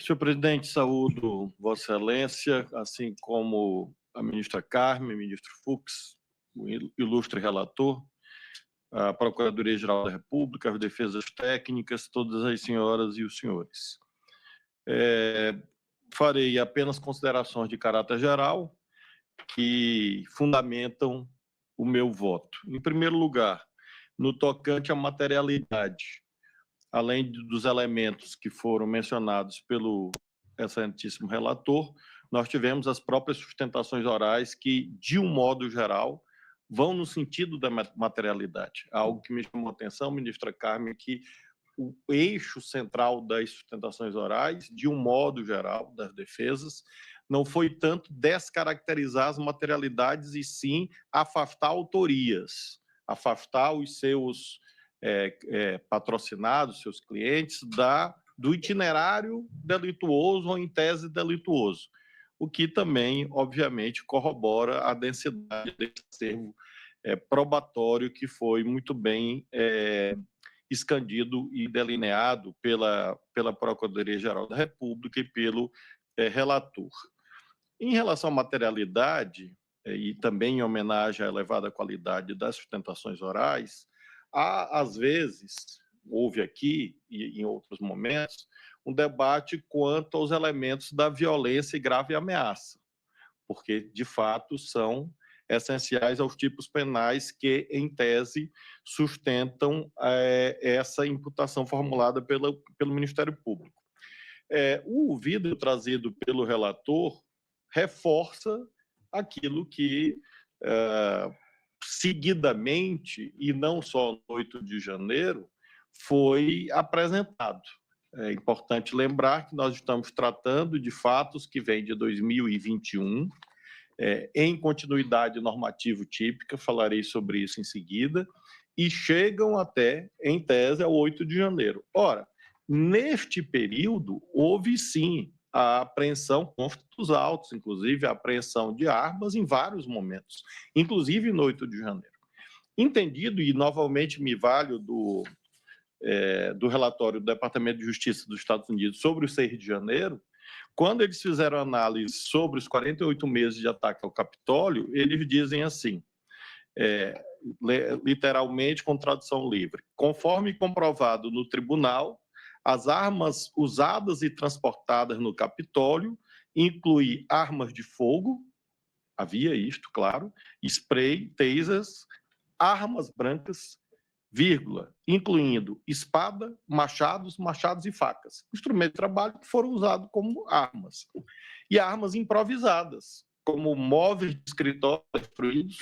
Senhor presidente, saúdo Vossa Excelência, assim como a ministra Carmen, ministro Fux, o ilustre relator, a Procuradoria-Geral da República, as defesas técnicas, todas as senhoras e os senhores. Farei apenas considerações de caráter geral que fundamentam o meu voto. Em primeiro lugar, no tocante à materialidade, além dos elementos que foram mencionados pelo excelentíssimo relator, nós tivemos as próprias sustentações orais que, de um modo geral, vão no sentido da materialidade. Algo que me chamou a atenção, ministra Carmen, que o eixo central das sustentações orais, de um modo geral, das defesas, não foi tanto descaracterizar as materialidades e sim afastar autorias, afastar os seus patrocinados, seus clientes, do itinerário delituoso ou em tese delituoso, o que também, obviamente, corrobora a densidade desse acervo probatório que foi muito bem escandido e delineado pela Procuradoria-Geral da República e pelo relator. Em relação à materialidade, e também em homenagem à elevada qualidade das sustentações orais, há, às vezes, houve aqui e em outros momentos, um debate quanto aos elementos da violência e grave ameaça, porque, de fato, são essenciais aos tipos penais que, em tese, sustentam essa imputação formulada pelo Ministério Público. O ouvido trazido pelo relator reforça aquilo que, seguidamente, e não só no 8 de janeiro, foi apresentado. É importante lembrar que nós estamos tratando de fatos que vêm de 2021, em continuidade normativo típica, falarei sobre isso em seguida, e chegam até, em tese, ao 8 de janeiro. Ora, neste período, houve sim a apreensão, consta dos autos, inclusive a apreensão de armas em vários momentos, inclusive no 8 de janeiro. Entendido, e novamente me valho do relatório do Departamento de Justiça dos Estados Unidos sobre o 6 de janeiro, quando eles fizeram análise sobre os 48 meses de ataque ao Capitólio, eles dizem assim, literalmente com tradução livre, conforme comprovado no tribunal, as armas usadas e transportadas no Capitólio incluem armas de fogo, havia isto, claro, spray, tasers, armas brancas, vírgula, incluindo espada, machados e facas, instrumentos de trabalho que foram usados como armas. E armas improvisadas, como móveis de escritório destruídos.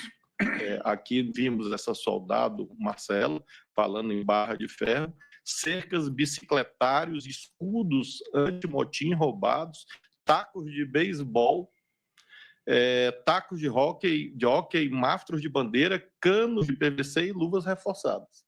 Aqui vimos essa soldado, Marcela, falando em barra de ferro, cercas bicicletários, escudos antimotim roubados, tacos de beisebol, tacos de hóquei, mastros de bandeira, canos de PVC e luvas reforçadas.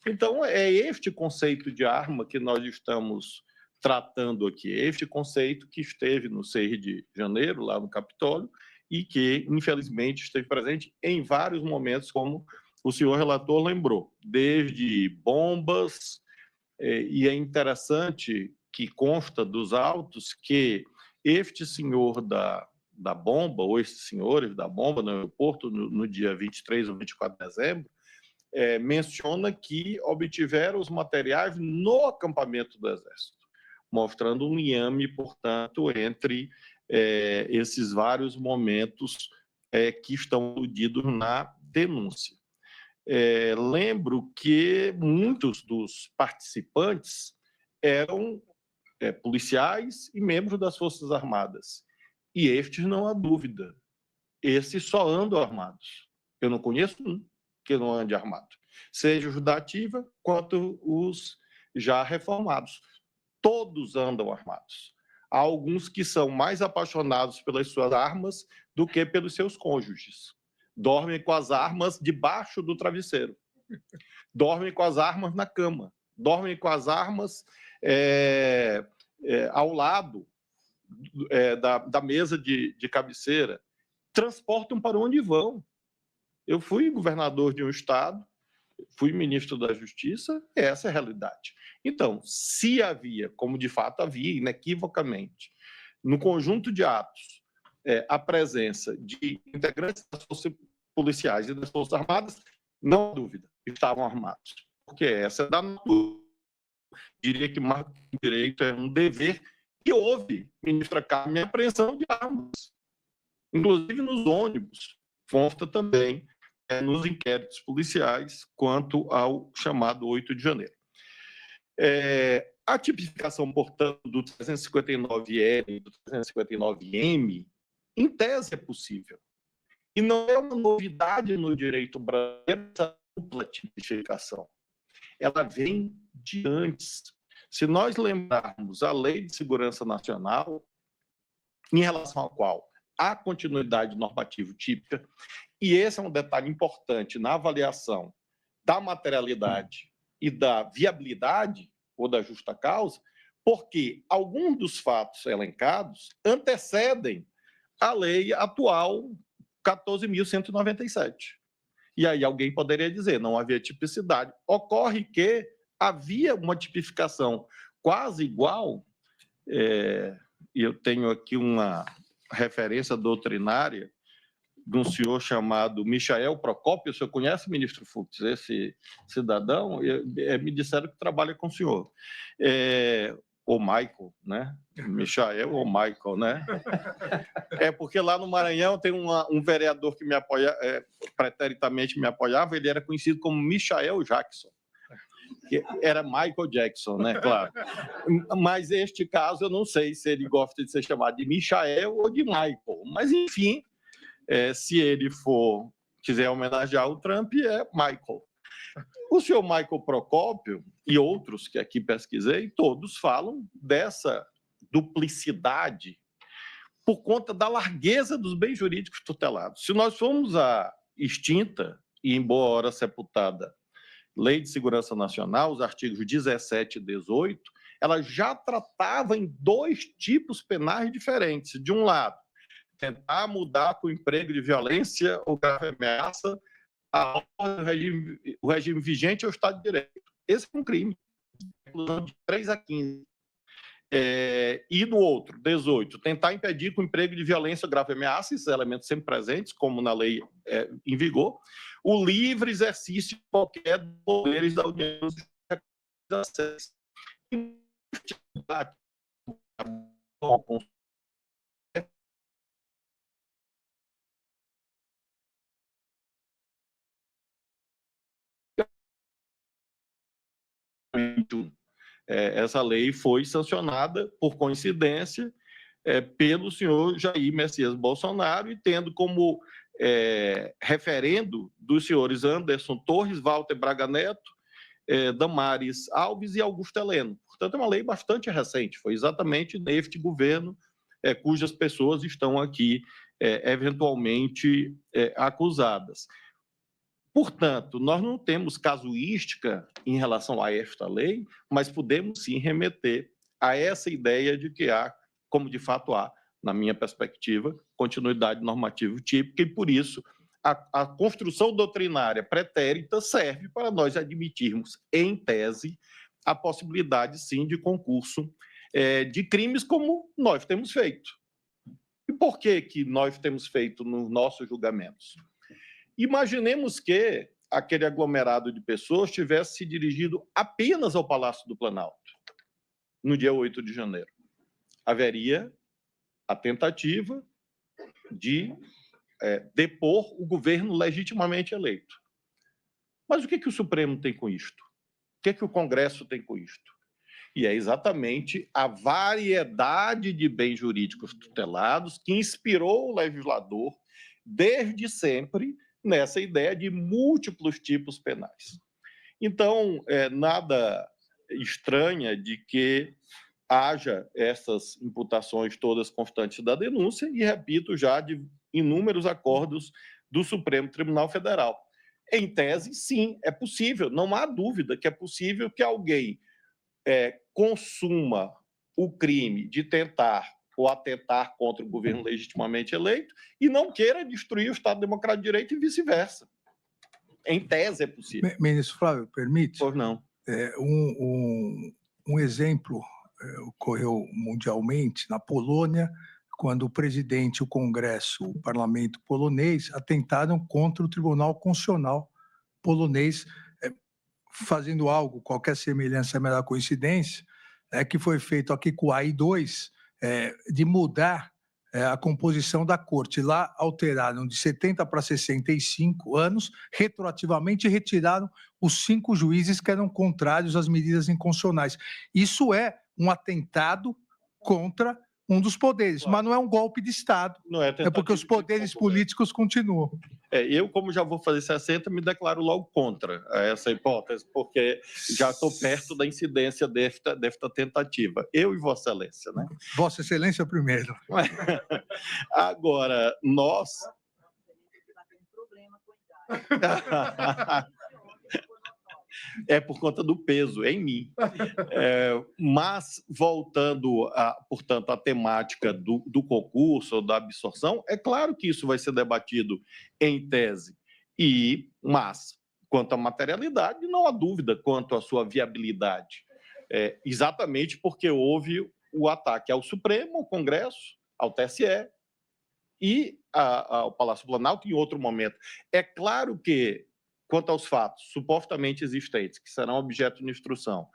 Então, é este conceito de arma que nós estamos tratando aqui, este conceito que esteve no 6 de janeiro, lá no Capitólio, e que, infelizmente, esteve presente em vários momentos, como o senhor relator lembrou, desde bombas, e é interessante que consta dos autos que este senhor da bomba, ou estes senhores da bomba no aeroporto, no dia 23 ou 24 de dezembro, menciona que obtiveram os materiais no acampamento do Exército, mostrando um liame, portanto, entre esses vários momentos que estão aludidos na denúncia. Lembro que muitos dos participantes eram policiais e membros das Forças Armadas. E estes, não há dúvida, esses só andam armados. Eu não conheço um que não ande armado, seja os da ativa quanto os já reformados. Todos andam armados. Há alguns que são mais apaixonados pelas suas armas do que pelos seus cônjuges. Dormem com as armas debaixo do travesseiro. Dormem com as armas na cama. Dormem com as armas ao lado da mesa de cabeceira. Transportam para onde vão. Eu fui governador de um estado fui ministro da Justiça, essa é a realidade. Então, se havia, como de fato havia, inequivocamente, no conjunto de atos, a presença de integrantes das forças policiais e das Forças Armadas, não há dúvida, estavam armados. Porque essa é da natureza. Diria que mais que direito é um dever que houve, ministra Carmen, apreensão de armas, inclusive nos ônibus. Consta também nos inquéritos policiais quanto ao chamado 8 de janeiro. A tipificação, portanto, do 359L e do 359M, em tese, é possível. E não é uma novidade no direito brasileiro essa dupla tipificação. Ela vem de antes. Se nós lembrarmos a Lei de Segurança Nacional, em relação à qual há continuidade normativa típica, e esse é um detalhe importante na avaliação da materialidade e da viabilidade ou da justa causa, porque alguns dos fatos elencados antecedem a lei atual 14.197. E aí alguém poderia dizer, não havia tipicidade. Ocorre que havia uma tipificação quase igual, e eu tenho aqui uma referência doutrinária de um senhor chamado Michael Procópio. O senhor conhece, ministro Fux, esse cidadão? Me disseram que trabalha com o senhor. Ou Michael, né? Michael ou Michael, né? Porque lá no Maranhão tem um vereador que me apoia, preteritamente me apoiava, ele era conhecido como Michael Jackson. Que era Michael Jackson, né? Claro. Mas este caso eu não sei se ele gosta de ser chamado de Michael ou de Michael. Mas, enfim, se ele quiser homenagear o Trump, é Michael. O senhor Michael Procópio e outros que aqui pesquisei, todos falam dessa duplicidade por conta da largueza dos bens jurídicos tutelados. Se nós formos à extinta e, embora hora sepultada, Lei de Segurança Nacional, os artigos 17 e 18, ela já tratava em dois tipos penais diferentes. De um lado, tentar mudar com o emprego de violência ou grave ameaça o regime vigente ao Estado de Direito. Esse é um crime, de 3 a 15. E no outro, 18, tentar impedir com o emprego de violência ou grave ameaça, esses elementos sempre presentes, como na lei em vigor, o livre exercício de qualquer dos poderes da União de acesso. Essa lei foi sancionada, por coincidência, pelo senhor Jair Messias Bolsonaro, e tendo como referendo dos senhores Anderson Torres, Walter Braga Neto, Damares Alves e Augusto Heleno. Portanto, é uma lei bastante recente, foi exatamente neste governo cujas pessoas estão aqui eventualmente acusadas. Portanto, nós não temos casuística em relação a esta lei, mas podemos sim remeter a essa ideia de que há, como de fato há, na minha perspectiva, continuidade normativa típica, e por isso a construção doutrinária pretérita serve para nós admitirmos, em tese, a possibilidade, sim, de concurso de crimes como nós temos feito. E por que nós temos feito nos nossos julgamentos? Imaginemos que aquele aglomerado de pessoas tivesse se dirigido apenas ao Palácio do Planalto, no dia 8 de janeiro. Haveria a tentativa de depor o governo legitimamente eleito. Mas o que o Supremo tem com isto? O que o Congresso tem com isto? E é exatamente a variedade de bens jurídicos tutelados que inspirou o legislador, desde sempre, nessa ideia de múltiplos tipos penais. Então, nada estranha de que haja essas imputações todas constantes da denúncia e, repito, já de inúmeros acordos do Supremo Tribunal Federal. Em tese, sim, é possível, não há dúvida que é possível que alguém consuma o crime de tentar ou atentar contra o governo legitimamente eleito e não queira destruir o Estado Democrático de Direito e vice-versa. Em tese é possível. Ministro Flávio, permite? Pois não. Um exemplo ocorreu mundialmente na Polônia, quando o presidente, o Congresso, o parlamento polonês atentaram contra o Tribunal Constitucional polonês, fazendo algo, qualquer semelhança é mera coincidência, que foi feito aqui com o AI-2, de mudar a composição da corte. Lá alteraram de 70 para 65 anos, retroativamente retiraram os 5 juízes que eram contrários às medidas inconstitucionais. Isso é um atentado contra um dos poderes, claro. Mas não é um golpe de Estado, não é porque os poderes políticos continuam. Eu, como já vou fazer 60, me declaro logo contra essa hipótese, porque já estou perto da incidência desta tentativa. Eu e Vossa Excelência, né? Vossa Excelência primeiro. Agora, nós... É por conta do peso em mim. Mas, voltando, portanto, à temática do concurso ou da absorção, é claro que isso vai ser debatido em tese. Mas, quanto à materialidade, não há dúvida quanto à sua viabilidade. Exatamente porque houve o ataque ao Supremo, ao Congresso, ao TSE e ao Palácio Planalto em outro momento. É claro que, quanto aos fatos supostamente existentes, que serão objeto de instrução,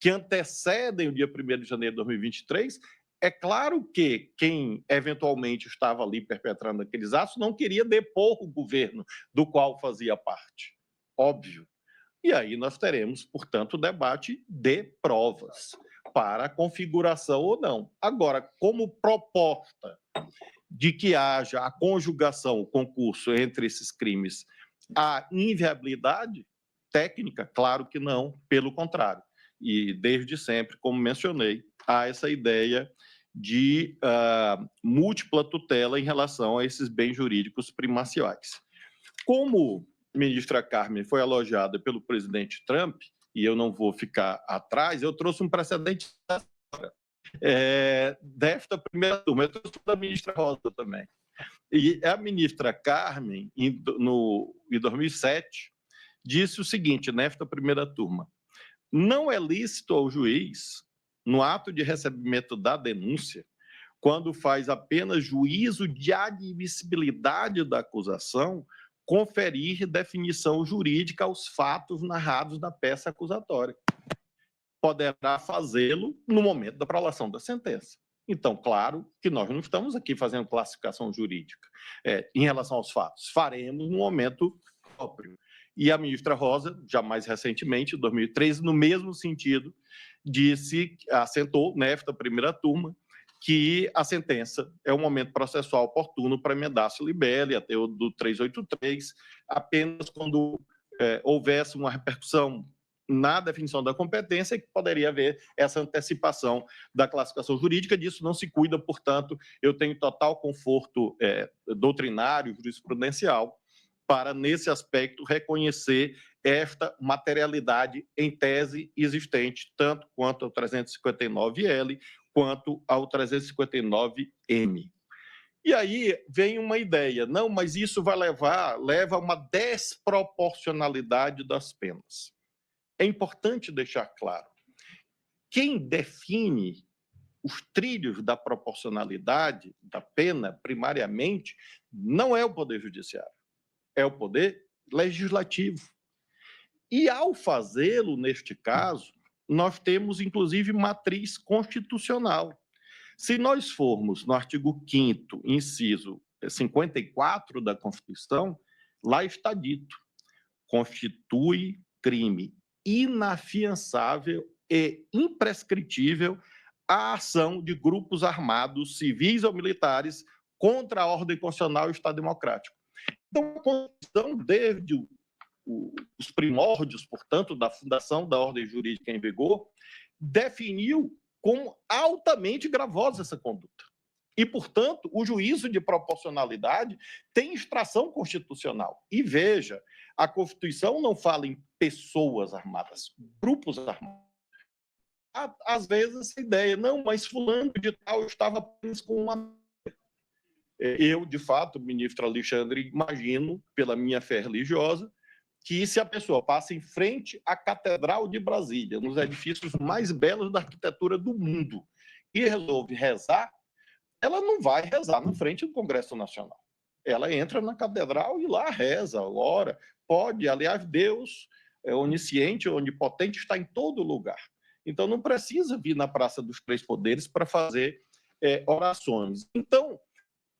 que antecedem o dia 1º de janeiro de 2023, é claro que quem eventualmente estava ali perpetrando aqueles atos não queria depor o governo do qual fazia parte. Óbvio. E aí nós teremos, portanto, o debate de provas para a configuração ou não. Agora, como proposta de que haja a conjugação, o concurso entre esses crimes, a inviabilidade técnica, claro que não, pelo contrário. E desde sempre, como mencionei, há essa ideia de múltipla tutela em relação a esses bens jurídicos primaciais. Como a ministra Carmen foi elogiada pelo presidente Trump, e eu não vou ficar atrás, eu trouxe um precedente desta primeira turma, eu trouxe da ministra Rosa também. E a ministra Carmen, em 2007, disse o seguinte, nesta primeira turma: não é lícito ao juiz, no ato de recebimento da denúncia, quando faz apenas juízo de admissibilidade da acusação, conferir definição jurídica aos fatos narrados na peça acusatória. Poderá fazê-lo no momento da prolação da sentença. Então, claro que nós não estamos aqui fazendo classificação jurídica em relação aos fatos. Faremos no momento próprio. E a ministra Rosa, já mais recentemente, em 2013, no mesmo sentido, assentou, nesta primeira turma, que a sentença é um momento processual oportuno para emendar-se libele, até o do 383, apenas quando houvesse uma repercussão na definição da competência, que poderia haver essa antecipação da classificação jurídica. Disso não se cuida, portanto, eu tenho total conforto doutrinário, jurisprudencial, para, nesse aspecto, reconhecer esta materialidade em tese existente, tanto quanto ao 359L, quanto ao 359M. E aí vem uma ideia, não, mas isso leva a uma desproporcionalidade das penas. É importante deixar claro, quem define os trilhos da proporcionalidade da pena, primariamente, não é o Poder Judiciário, é o Poder Legislativo. E, ao fazê-lo, neste caso, nós temos, inclusive, matriz constitucional. Se nós formos no artigo 5º, inciso 54 da Constituição, lá está dito: constitui crime inafiançável e imprescritível a ação de grupos armados, civis ou militares, contra a ordem constitucional e o Estado democrático. Então, a Constituição, desde os primórdios, portanto, da fundação da ordem jurídica em vigor, definiu como altamente gravosa essa conduta. E, portanto, o juízo de proporcionalidade tem extração constitucional. E veja, a Constituição não fala em pessoas armadas, grupos armados. Às vezes, essa ideia, não, mas fulano de tal estava apenas com uma... Eu, de fato, ministro Alexandre, imagino, pela minha fé religiosa, que se a pessoa passa em frente à Catedral de Brasília, nos edifícios mais belos da arquitetura do mundo, e resolve rezar, ela não vai rezar na frente do Congresso Nacional. Ela entra na catedral e lá reza, ora, pode. Aliás, Deus é onisciente, onipotente, está em todo lugar. Então, não precisa vir na Praça dos Três Poderes para fazer orações. Então,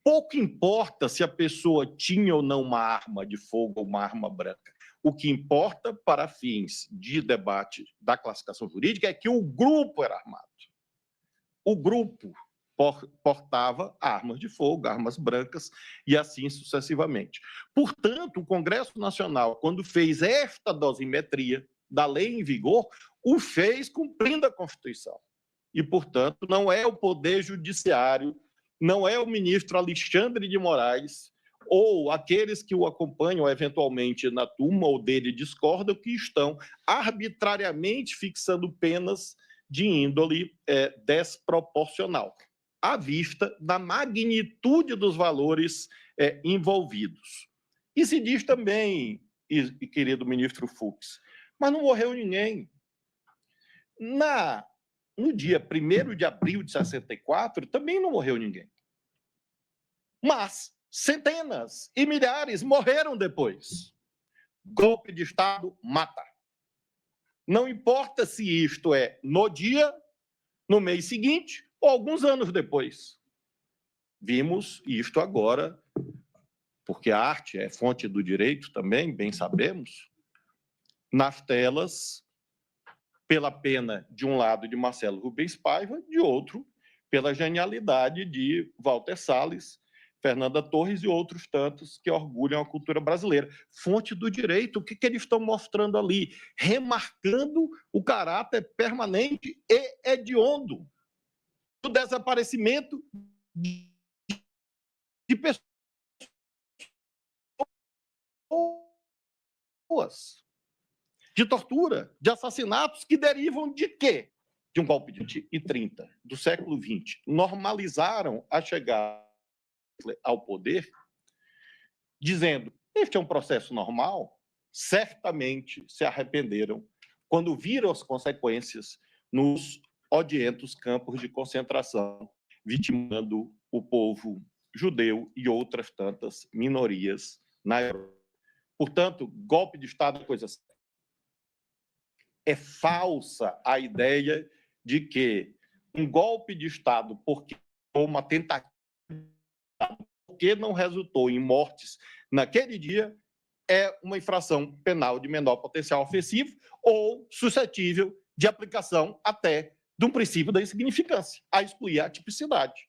pouco importa se a pessoa tinha ou não uma arma de fogo ou uma arma branca. O que importa, para fins de debate da classificação jurídica, é que o grupo era armado. O grupo portava armas de fogo, armas brancas, e assim sucessivamente. Portanto, o Congresso Nacional, quando fez esta dosimetria da lei em vigor, o fez cumprindo a Constituição. E, portanto, não é o Poder Judiciário, não é o ministro Alexandre de Moraes ou aqueles que o acompanham eventualmente na turma ou dele discordam que estão arbitrariamente fixando penas de índole desproporcional, à vista da magnitude dos valores envolvidos. E se diz também, querido ministro Fux, mas não morreu ninguém. No dia 1º de abril de 64, também não morreu ninguém. Mas centenas e milhares morreram depois. Golpe de Estado mata. Não importa se isto é no dia, no mês seguinte ou alguns anos depois. Vimos isto agora, porque a arte é fonte do direito também, bem sabemos, nas telas, pela pena, de um lado, de Marcelo Rubens Paiva, de outro, pela genialidade de Walter Salles, Fernanda Torres e outros tantos que orgulham a cultura brasileira. Fonte do direito, o que eles estão mostrando ali? Remarcando o caráter permanente e hediondo do desaparecimento de pessoas, de tortura, de assassinatos que derivam de quê? De um golpe de 30 do século XX. Normalizaram a chegada ao poder, dizendo: este é um processo normal. Certamente se arrependeram quando viram as consequências nos odientos campos de concentração, vitimando o povo judeu e outras tantas minorias na Europa. Portanto, golpe de Estado é coisa séria. É falsa a ideia de que um golpe de Estado, porque uma tentativa, porque não resultou em mortes naquele dia, é uma infração penal de menor potencial ofensivo ou suscetível de aplicação até de um princípio da insignificância, a excluir a tipicidade.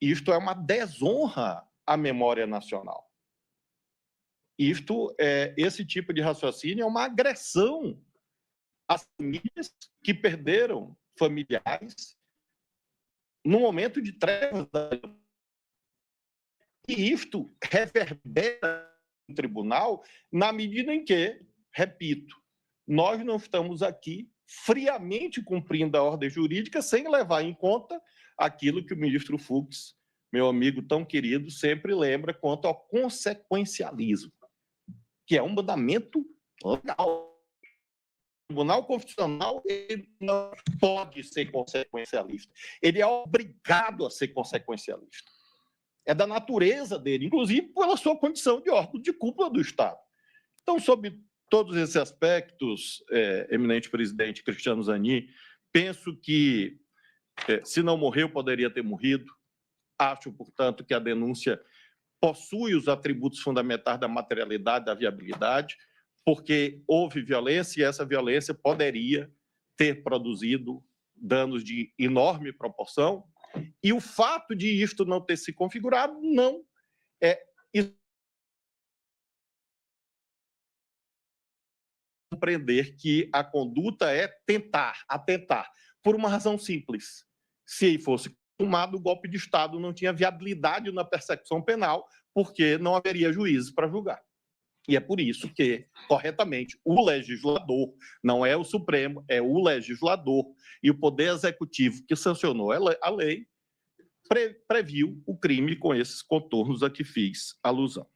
Isto é uma desonra à memória nacional. Esse tipo de raciocínio é uma agressão às famílias que perderam familiares no momento de trevas. E isto reverbera no tribunal na medida em que, repito, nós não estamos aqui friamente cumprindo a ordem jurídica sem levar em conta aquilo que o ministro Fux, meu amigo tão querido, sempre lembra quanto ao consequencialismo, que é um mandamento legal. O Tribunal Constitucional ele não pode ser consequencialista. Ele é obrigado a ser consequencialista. É da natureza dele, inclusive pela sua condição de órgão de cúpula do Estado. Então, sob todos esses aspectos, eminente presidente Cristiano Zanin, penso que, se não morreu, poderia ter morrido. Acho, portanto, que a denúncia possui os atributos fundamentais da materialidade, da viabilidade, porque houve violência e essa violência poderia ter produzido danos de enorme proporção, e o fato de isto não ter se configurado não é compreender que a conduta é atentar, por uma razão simples. Se fosse tomado o golpe de Estado, não tinha viabilidade na persecução penal, porque não haveria juízes para julgar. E é por isso que, corretamente, o legislador, não é o Supremo, é o legislador, e o Poder Executivo que sancionou a lei, previu o crime com esses contornos a que fiz alusão.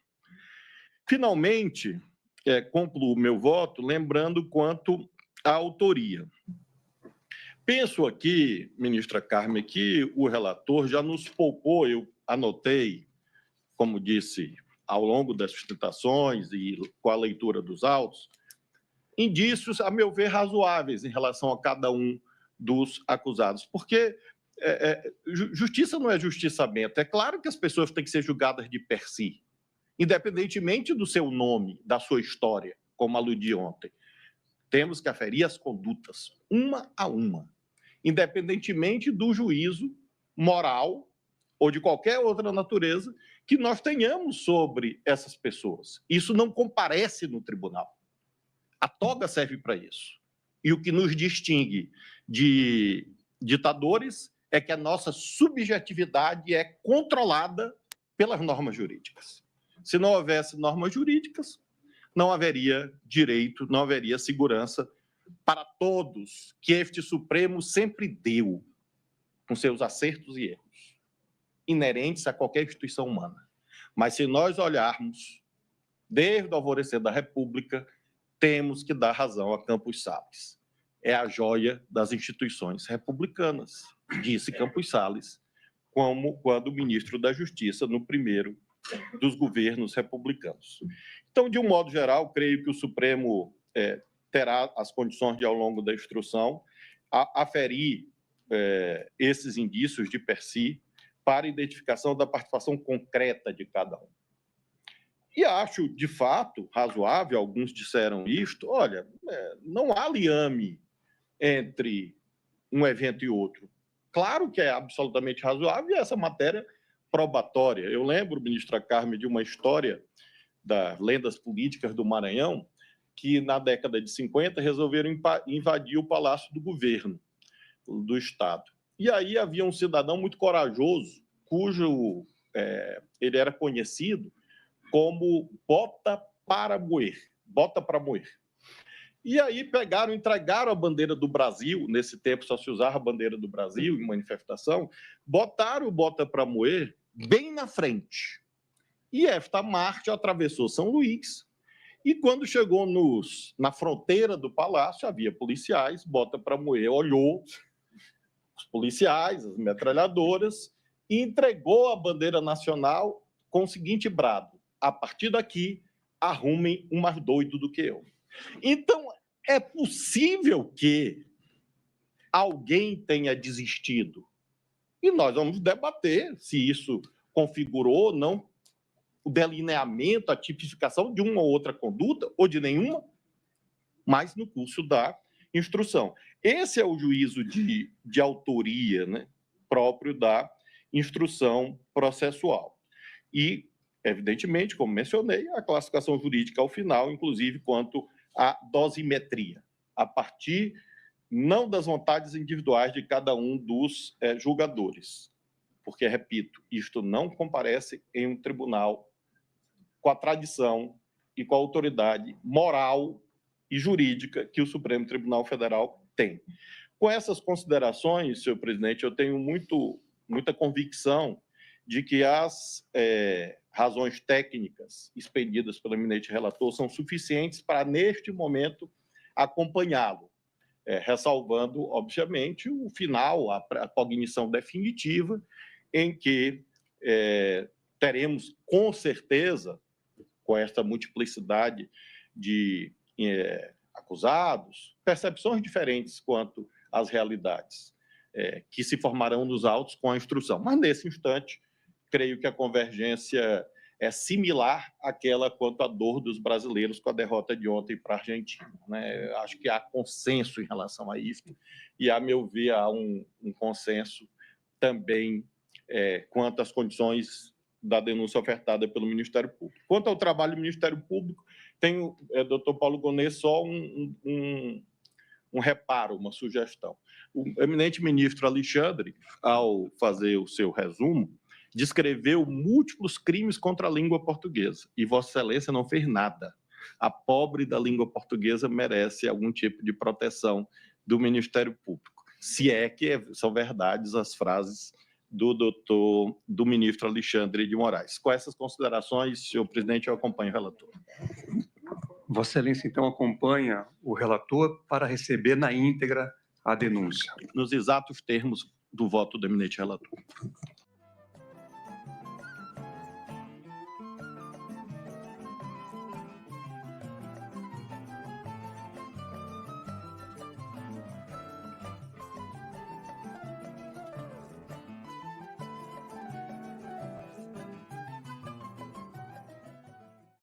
Finalmente, concluo meu voto lembrando quanto à autoria. Penso aqui, ministra Carmen, que o relator já nos poupou, eu anotei, como disse, ao longo das sustentações e com a leitura dos autos, indícios, a meu ver, razoáveis em relação a cada um dos acusados. Porque justiça não é justiçamento. É claro que as pessoas têm que ser julgadas de per si, independentemente do seu nome, da sua história, como aludi ontem. Temos que aferir as condutas, uma a uma, independentemente do juízo moral ou de qualquer outra natureza que nós tenhamos sobre essas pessoas. Isso não comparece no tribunal. A toga serve para isso. E o que nos distingue de ditadores é que a nossa subjetividade é controlada pelas normas jurídicas. Se não houvesse normas jurídicas, não haveria direito, não haveria segurança para todos que este Supremo sempre deu, com seus acertos e erros, inerentes a qualquer instituição humana. Mas se nós olharmos, desde o alvorecer da República, temos que dar razão a Campos Salles. É a joia das instituições republicanas, disse Campos Salles, como quando ministro da Justiça no primeiro dos governos republicanos. Então, de um modo geral, creio que o Supremo terá as condições de, ao longo da instrução, aferir esses indícios de per si para identificação da participação concreta de cada um. E acho, de fato, razoável, alguns disseram isto, olha, não há liame entre um evento e outro. Claro que é absolutamente razoável essa matéria probatória. Eu lembro, ministra Carmen, de uma história das lendas políticas do Maranhão, que na década de 50 resolveram invadir o Palácio do Governo do Estado. E aí havia um cidadão muito corajoso, cujo ele era conhecido como bota para moer. E aí pegaram, entregaram a bandeira do Brasil, nesse tempo só se usava a bandeira do Brasil em manifestação, botaram o bota para moer bem na frente. E esta marcha atravessou São Luís, e quando chegou na fronteira do palácio, havia policiais, bota para moer, olhou os policiais, as metralhadoras, e entregou a bandeira nacional com o seguinte brado: a partir daqui, arrumem um mais doido do que eu. Então, é possível que alguém tenha desistido. E nós vamos debater se isso configurou ou não o delineamento, a tipificação de uma ou outra conduta, ou de nenhuma, mas no curso da instrução. Esse é o juízo de autoria, né, próprio da instrução processual. E, evidentemente, como mencionei, a classificação jurídica ao final, inclusive quanto à dosimetria, a partir não das vontades individuais de cada um dos julgadores. Porque, repito, isto não comparece em um tribunal com a tradição e com a autoridade moral e jurídica que o Supremo Tribunal Federal tem. Com essas considerações, senhor presidente, eu tenho muita convicção de que as razões técnicas expedidas pelo eminente relator são suficientes para, neste momento, acompanhá-lo, ressalvando, obviamente, o final, a cognição definitiva, em que teremos, com certeza, com esta multiplicidade de acusados, percepções diferentes quanto às realidades que se formarão nos autos com a instrução. Mas, nesse instante, creio que a convergência é similar àquela quanto à dor dos brasileiros com a derrota de ontem para a Argentina, né? Acho que há consenso em relação a isso e, a meu ver, há um consenso também quanto às condições da denúncia ofertada pelo Ministério Público. Quanto ao trabalho do Ministério Público, tenho, doutor Paulo Gonet, só um reparo, uma sugestão. O eminente ministro Alexandre, ao fazer o seu resumo, descreveu múltiplos crimes contra a língua portuguesa, e Vossa Excelência não fez nada. A pobre da língua portuguesa merece algum tipo de proteção do Ministério Público, se é que são verdades as frases do ministro Alexandre de Moraes. Com essas considerações, senhor presidente, eu acompanho o relator. Vossa Excelência, então, acompanha o relator para receber na íntegra a denúncia. Nos exatos termos do voto do eminente relator.